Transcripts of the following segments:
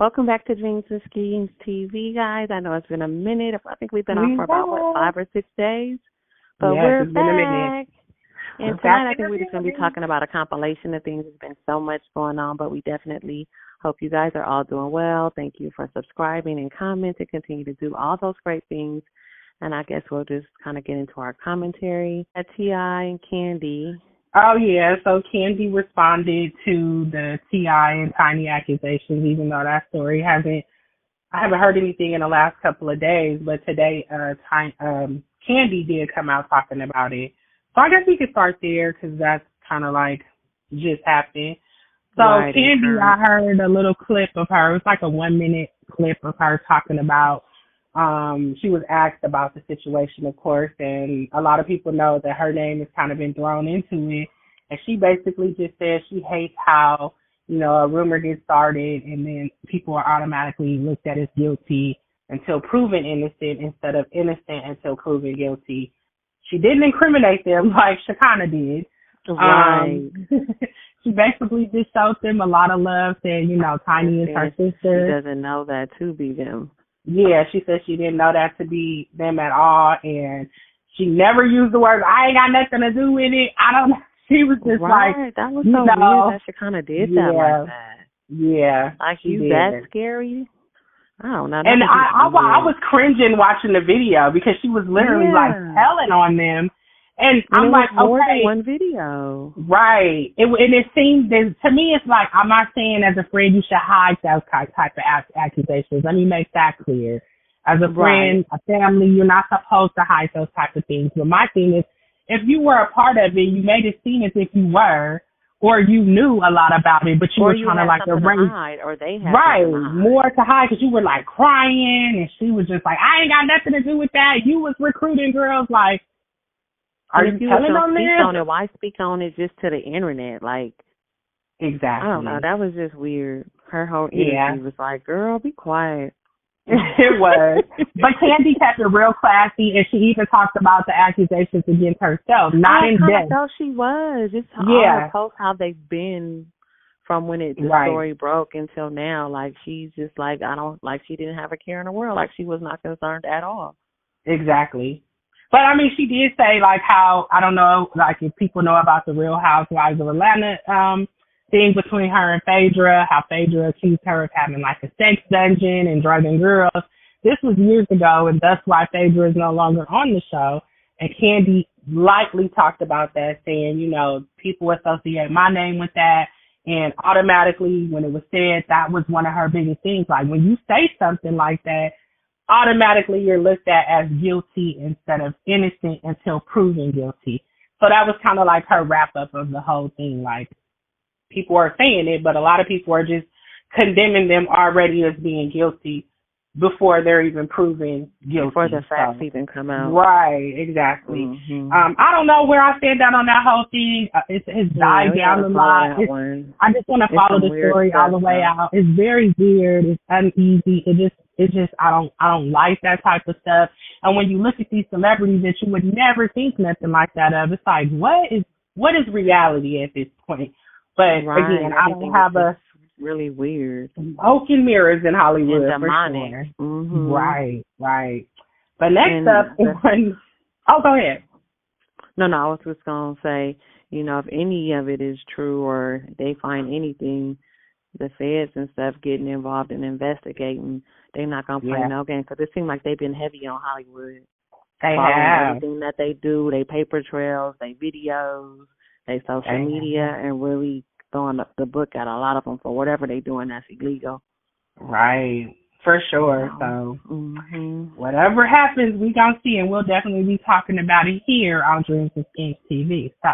Welcome back to Dreams and Schemes TV, guys. I know it's been a minute. I think we've been off for about, 5 or 6 days? But we're back. And tonight I think we're just going to be talking about a compilation of things. There's been so much going on, but we definitely hope you guys are all doing well. Thank you for subscribing and commenting. Continue to do all those great things. And I guess we'll just kind of get into our commentary. T.I. and Candy. Oh, yeah. So Candy responded to the T.I. and Tiny accusations, even though that story I haven't heard anything in the last couple of days. But today, Candy did come out talking about it. So I guess we could start there because that's kind of like just happened. So right, Candy, I heard a little clip of her. It was like a 1-minute clip of her talking about, she was asked about the situation, of course, and a lot of people know that her name has kind of been thrown into it. And she basically just said she hates how, a rumor gets started and then people are automatically looked at as guilty until proven innocent instead of innocent until proven guilty. She didn't incriminate them like Shekinah did. Right. She basically just showed them a lot of love, saying, Tiny is her sister. She doesn't know that to be them. Yeah, she said she didn't know that to be them at all, and she never used the word, I ain't got nothing to do with it. I don't know. She was just like, that was so weird that Shekinah did that like that. Yeah. Like, you that scary? I don't know. And I was cringing watching the video because she was literally like telling on them. And I'm like, more okay. Than one video. Right. And it seems, to me, it's like, I'm not saying as a friend you should hide those type of accusations. Let me make that clear. As a friend, a family, you're not supposed to hide those type of things. But my thing is, if you were a part of it, you made it seem as if you were, or you knew a lot about it, but you were trying to like erase. Or they had more to hide because you were like crying, and she was just like, I ain't got nothing to do with that. You was recruiting girls, like. Are you telling on there? Why speak on it just to the internet? Like, exactly. I don't know. That was just weird. Her whole energy was like, girl, be quiet. It was. But Candy kept it real classy, and she even talked about the accusations against herself, not in depth. I thought she was. It's all her posts, how they've been from when the story broke until now. Like, she's just like, she didn't have a care in the world. Like, she was not concerned at all. Exactly. But, I mean, she did say, like, how, I don't know, like, if people know about the Real Housewives of Atlanta thing between her and Phaedra, how Phaedra accused her of having, like, a sex dungeon and drugging girls. This was years ago, and that's why Phaedra is no longer on the show. And Candy lightly talked about that, saying, people associate my name with that. And automatically, when it was said, that was one of her biggest things. Like, when you say something like that, automatically you're looked at as guilty instead of innocent until proven guilty. So that was kind of like her wrap up of the whole thing. Like, people are saying it, but a lot of people are just condemning them already as being guilty before they're even proven guilty. Before the facts even come out. Right, exactly. Mm-hmm. I don't know where I stand down on that whole thing. It's died down a lot. I just want to follow the story all the way out. It's very weird. It's uneasy. It's just I don't like that type of stuff. And when you look at these celebrities that you would never think nothing like that of, it's like, what is reality at this point? But again, I don't have really weird. Smoke and mirrors in Hollywood. And demonic. For sure. Mm-hmm. Right. But next up, go ahead. No, I was just going to say, if any of it is true or they find anything, the feds and stuff getting involved in investigating, they're not going to play no game. Because it seems like they've been heavy on Hollywood. They have. Everything that they do, they paper trails, they videos, they social media, and really throwing the book at a lot of them for whatever they're doing that's illegal. Right. For sure. So whatever happens, we going to see, and we'll definitely be talking about it here on Dreams and Schemes TV. So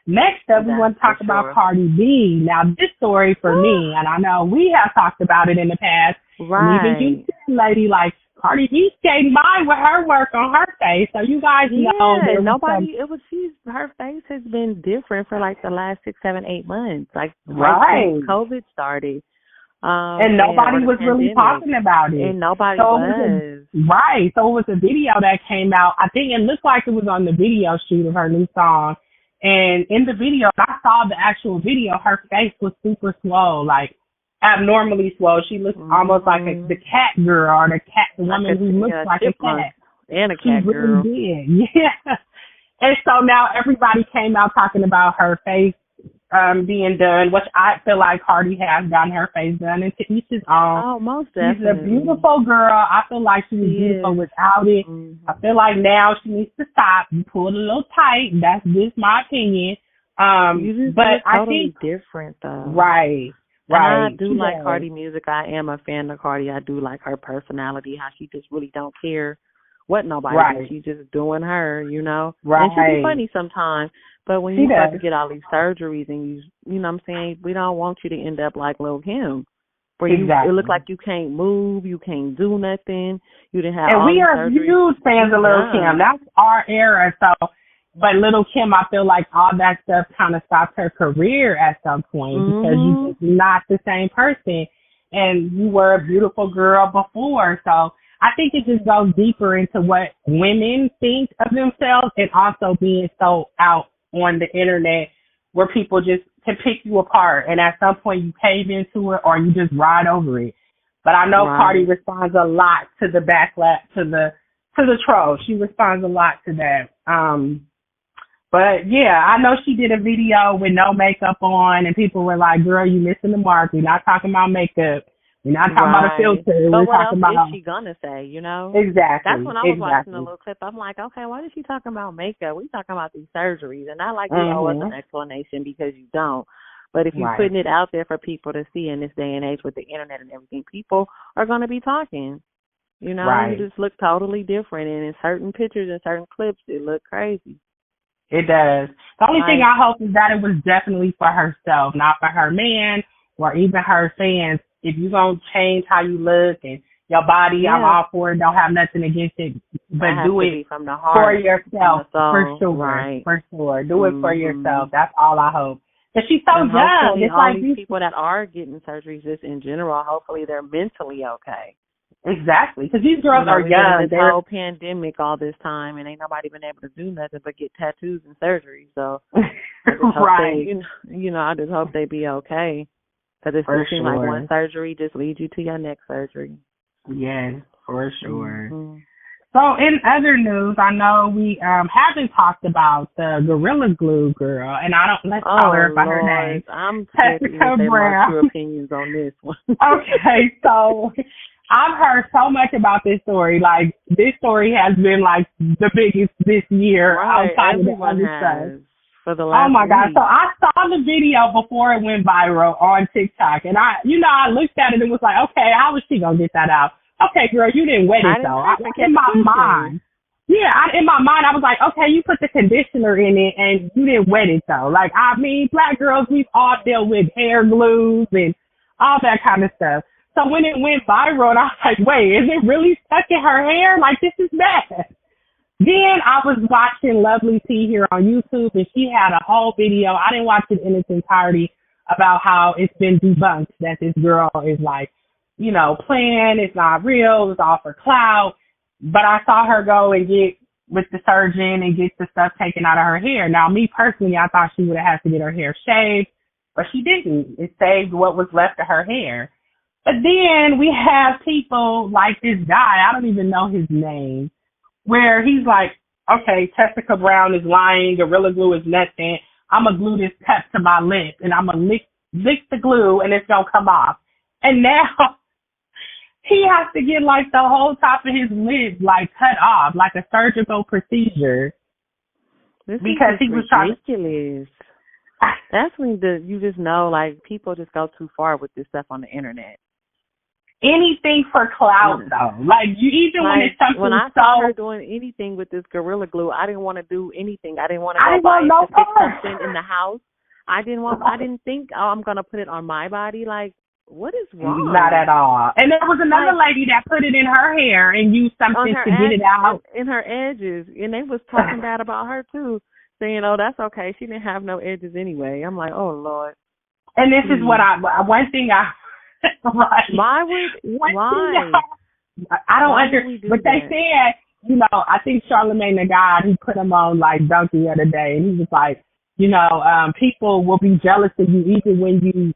next up, we want to talk about Cardi B. Now, this story for me, and I know we have talked about it in the past, right? And even you, lady, like, Cardi B skating by with her work on her face, so you guys know. Her face has been different for like the last 6, 7, 8 months. Like since COVID started. And nobody was really talking about it. And nobody was. Right. So it was a video that came out. I think it looked like it was on the video shoot of her new song. And in the video, I saw the actual video, her face was super swole. Like, abnormally swole. She looks almost like the cat girl, or the woman who looks like a cat. And a cat girl. Really did. Yeah. And so now everybody came out talking about her face being done, which I feel like Cardi has gotten her face done, and to each his own. Oh, most definitely. She's a beautiful girl. I feel like she was beautiful without it. I feel like now she needs to stop. You pulled a little tight. That's just my opinion. But I think different though. Right. And I do like Cardi music. I am a fan of Cardi. I do like her personality, how she just really don't care what nobody thinks. She's just doing her, you know. Right. And she be funny sometimes. But when you start to get all these surgeries and you know what I'm saying, we don't want you to end up like Lil' Kim. Where it look like you can't move, you can't do nothing. You didn't have all these surgeries. And we are huge fans of Lil' Kim. That's our era. So, but Lil' Kim, I feel like all that stuff kind of stopped her career at some point because you're just not the same person. And you were a beautiful girl before. So I think it just goes deeper into what women think of themselves and also being so out on the internet where people just can pick you apart. And at some point you cave into it or you just ride over it. But I know Cardi responds a lot to the backlash, to the trolls. She responds a lot to that. But yeah, I know she did a video with no makeup on and people were like, girl, you missing the mark. We're not talking about makeup. We're not talking about a filter. But we're what talking else about is she gonna say, you know? Exactly. That's when I was watching the little clip. I'm like, okay, why is she talking about makeup? We talking about these surgeries. And I like you owe us an explanation because you don't. But if you're putting it out there for people to see in this day and age with the internet and everything, people are going to be talking. You know, you just look totally different. And in certain pictures and certain clips, it look crazy. It does. The only thing I hope is that it was definitely for herself, not for her man or even her fans. If you're going to change how you look and your body, I'm all for it. Don't have nothing against it. But do it from the heart, for yourself, for sure. Right. For sure. Do it for yourself. That's all I hope. But she's so young. It's all like these people that are getting surgeries just in general, hopefully they're mentally okay. Exactly. Because these girls are young. This whole pandemic all this time, and ain't nobody been able to do nothing but get tattoos and surgery. So I just hope I just hope they be okay. Because it still seems like one surgery just leads you to your next surgery. Yes, for sure. So in other news, I know we haven't talked about the Gorilla Glue girl, and let's call her by her name. I'm Tessica Brown. Your opinions on this one. Okay, so I've heard so much about this story. Like, this story has been like the biggest this year outside of the other stuff. For the last God. So I saw the video before it went viral on TikTok, and I looked at it and was like, okay, how was she going to get that out? Okay, girl, you didn't wet it, though. In my mind, I was like, okay, you put the conditioner in it, and you didn't wet it, though. Like, I mean, black girls, we've all dealt with hair glues and all that kind of stuff. So when it went viral, I was like, wait, is it really stuck in her hair? Like, this is bad. Then I was watching Lovely T here on YouTube, and she had a whole video. I didn't watch it in its entirety about how it's been debunked that this girl is like, playing. It's not real. It's all for clout. But I saw her go and get with the surgeon and get the stuff taken out of her hair. Now, me personally, I thought she would have had to get her hair shaved, but she didn't. It saved what was left of her hair. But then we have people like this guy. I don't even know his name. Where he's like, okay, Tessica Brown is lying, Gorilla Glue is nothing. I'm going to glue this cup to my lip, and I'm going to lick the glue, and it's going to come off. And now he has to get, like, the whole top of his lip, like, cut off, like a surgical procedure. Because he was ridiculous. That's when you just know, like, people just go too far with this stuff on the internet. Anything for clout, though. Like, when it's something when I saw her doing anything with this Gorilla Glue, I didn't want to do anything. I didn't want to go buy it to fix something in the house. I didn't think, I'm going to put it on my body. Like, what is wrong? Not at all. And there was another lady that put it in her hair and used something to get it out. In her edges. And they was talking bad about her, too, saying, oh, that's okay. She didn't have no edges anyway. I'm like, oh, Lord. And this is what one thing I... Why? I don't understand. But they said, I think Charlamagne the God, he put him on like Donkey the other day, and he was like, people will be jealous of you even when you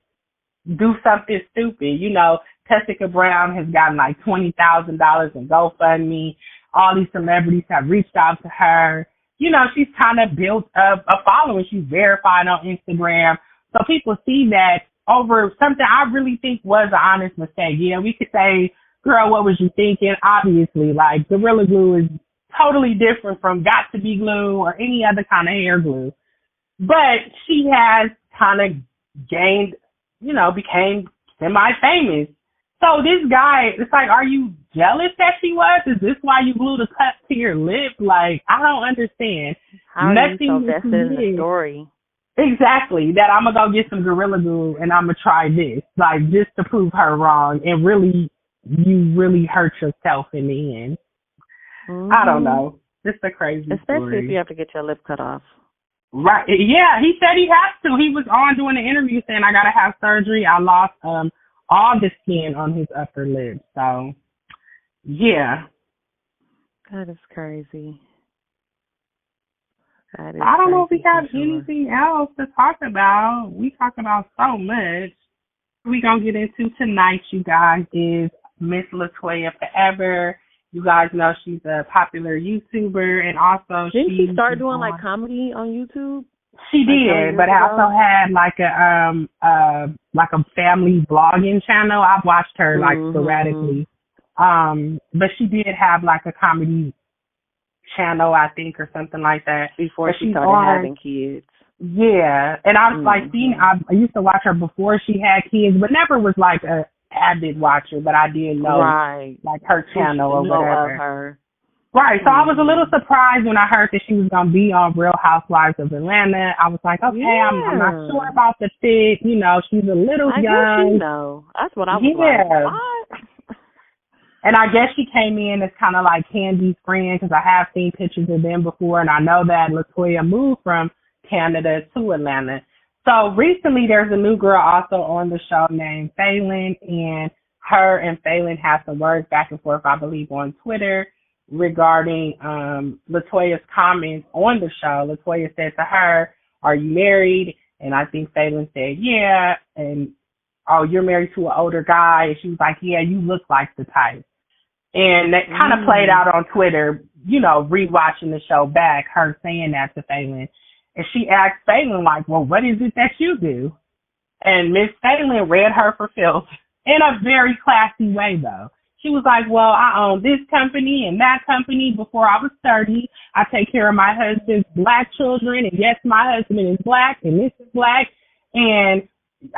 do something stupid. You know, Tessica Brown has gotten like $20,000 in GoFundMe. All these celebrities have reached out to her. You know, she's kind of built up a following. She's verified on Instagram. So people see that over something I really think was an honest mistake. Yeah, we could say, girl, what was you thinking? Obviously, like, Gorilla Glue is totally different from Got to Be Glue or any other kind of hair glue. But she has kind of gained, you know, became semi-famous. So this guy, it's like, are you jealous that she was? Is this why you glued a cut to your lip? Like, I don't understand. How are you so vested in the story? Exactly. That I'm going to go get some Gorilla Glue and I'm going to try this. Like, just to prove her wrong. And really, you really hurt yourself in the end. Mm-hmm. I don't know. Just a crazy Especially story. If you have to get your lip cut off. Right. Yeah, he said he has to. He was on doing an interview saying, I got to have surgery. I lost all the skin on his upper lip. So, yeah. That is crazy. I don't know if we have anything else to talk about. We talk about so much. We're going to get into tonight, you guys, is Miss LaToya Forever. You guys know she's a popular YouTuber, and also Didn't she start doing like comedy on YouTube? She did, but I also had like a family blogging channel. I've watched her like sporadically. But she did have like a comedy channel, I think, or something like that. Before she started having kids. Yeah. And I was like I used to watch her before she had kids, but never was like a avid watcher, but I did know like her channel or whatever. Of her. Right. So I was a little surprised when I heard that she was going to be on Real Housewives of Atlanta. I was like, okay, I'm not sure about the fit. You know, she's a little young. That's what I was like. What? And I guess she came in as kind of like Candy's friend because I have seen pictures of them before, and I know that LaToya moved from Canada to Atlanta. So recently there's a new girl also on the show named Phelan, and her and Phelan have some words back and forth, I believe, on Twitter regarding LaToya's comments on the show. LaToya said to her, are you married? And I think Phelan said, yeah. And, oh, you're married to an older guy. And she was like, yeah, you look like the type. And that kind of played out on Twitter, you know, rewatching the show back, her saying that to Phelan. And she asked Phelan, like, well, what is it that you do? And Miss Phelan read her for filth in a very classy way, though. She was like, well, I own this company and that company before I was 30. I take care of my husband's black children. And yes, my husband is black and this is black. And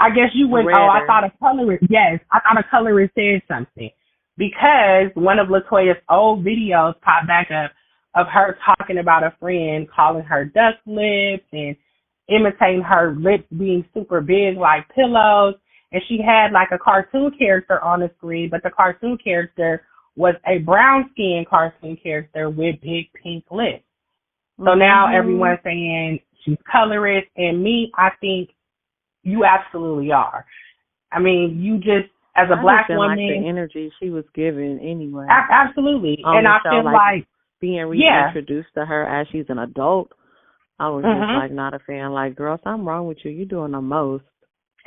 I guess you went, I thought a colorist. Yes, I thought a colorist said something. Because one of LaToya's old videos popped back up of her talking about a friend, calling her duck lips and imitating her lips being super big like pillows. And she had like a cartoon character on the screen, but the cartoon character was a brown-skinned cartoon character with big pink lips. So now everyone's saying she's colorist, and me, I think you absolutely are. I mean, you just, as a black woman, like the energy she was given anyway. Absolutely. And I feel like being reintroduced to her as she's an adult, I was just like not a fan. Like, girl, something wrong with you. You're doing the most.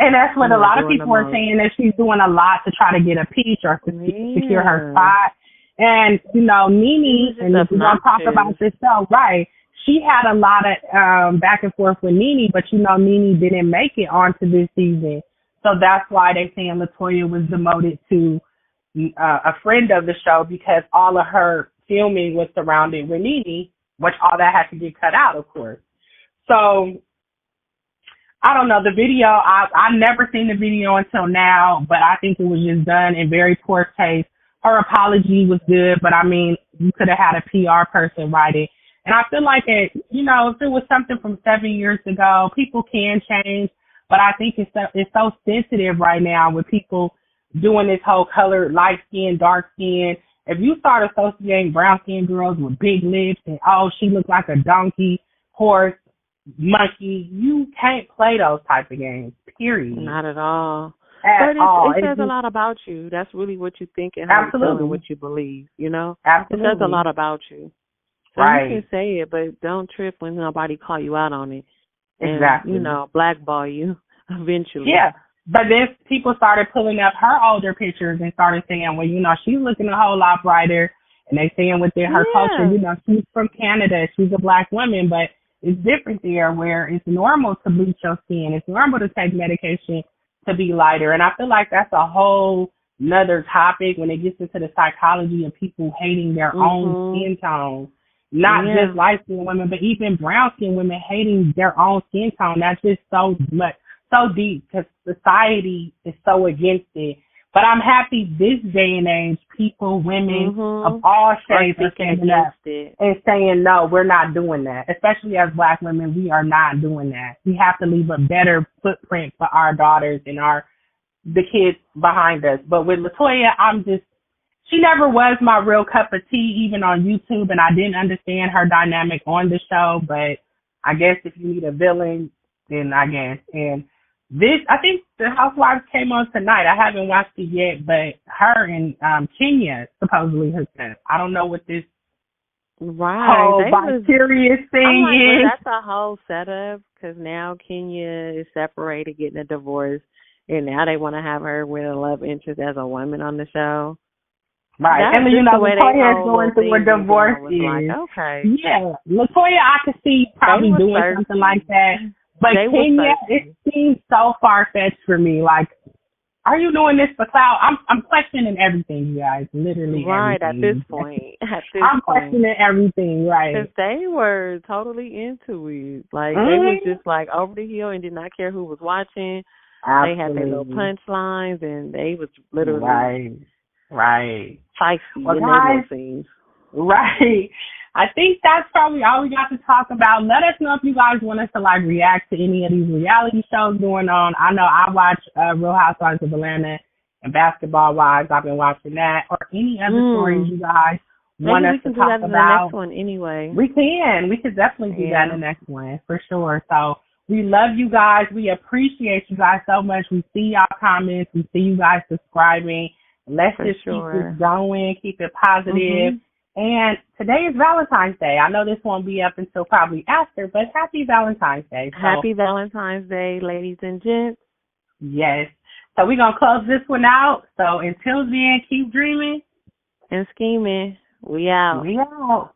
And that's what a lot of people are saying, that she's doing a lot to try to get a peach or to secure her spot. And, you know, Nene, and we're going to talk about this show, right, she had a lot of back and forth with Nene, but, you know, Nene didn't make it onto this season. So that's why they're saying LaToya was demoted to a friend of the show, because all of her filming was surrounded with Nene, which all that had to get cut out, of course. So I don't know, the video, I never seen the video until now, but I think it was just done in very poor taste. Her apology was good, but I mean, you could have had a PR person write it. And I feel like you know, if it was something from 7 years ago, people can change, but I think it's so sensitive right now with people doing this whole color, light skin, dark skin. If you start associating brown skin girls with big lips and, oh, she looks like a donkey, horse, monkey, you can't play those type of games, period. Not at all. It says a lot about you. That's really what you think and how you feel and what you believe, you know? Absolutely. It says a lot about you. So you can say it, but don't trip when nobody call you out on it. And, exactly. you know, blackball you eventually. Yeah. But then people started pulling up her older pictures and started saying, well, you know, she's looking a whole lot brighter. And they saying within her culture, you know, she's from Canada, she's a black woman, but it's different there where it's normal to bleach your skin. It's normal to take medication to be lighter. And I feel like that's a whole another topic when it gets into the psychology of people hating their own skin tone. Not just light skinned women, but even brown skinned women hating their own skin tone. That's just so much, so deep because society is so against it. But I'm happy this day and age, people, women of all shades are standing up and saying, no, we're not doing that. Especially as black women, we are not doing that. We have to leave a better footprint for our daughters and the kids behind us. But with LaToya, she never was my real cup of tea, even on YouTube, and I didn't understand her dynamic on the show. But I guess if you need a villain, then I guess. And I think the Housewives came on tonight. I haven't watched it yet, but her and Kenya supposedly hooked up. I don't know what this whole mysterious thing is. Well, that's a whole setup because now Kenya is separated, getting a divorce, and now they want to have her with a love interest as a woman on the show. Right. That's and you know, LaToya is going through a divorce. Like, okay. Yeah. LaToya, I could see probably doing something like that. But Kenya, it seems so far-fetched for me. Like, are you doing this for clout? I'm questioning everything, you guys. Literally right, everything. at this point. I'm questioning everything, right. Because they were totally into it. Like, they was just, like, over the hill and did not care who was watching. Absolutely. They had their little punchlines, and they was literally right. feisty in their little scenes. Right. I think that's probably all we got to talk about. Let us know if you guys want us to like react to any of these reality shows going on. I know I watch Real Housewives of Atlanta and Basketball Wives. I've been watching that, or any other stories you guys want us to talk about. Maybe we can do that in the next one anyway. We can. We could definitely do that in the next one for sure. So we love you guys. We appreciate you guys so much. We see y'all comments. We see you guys subscribing. Let's just keep this going. Keep it positive. And today is Valentine's Day. I know this won't be up until probably after, but happy Valentine's Day. So, happy Valentine's Day, ladies and gents. Yes. So we're going to close this one out. So until then, keep dreaming. And scheming. We out. We out.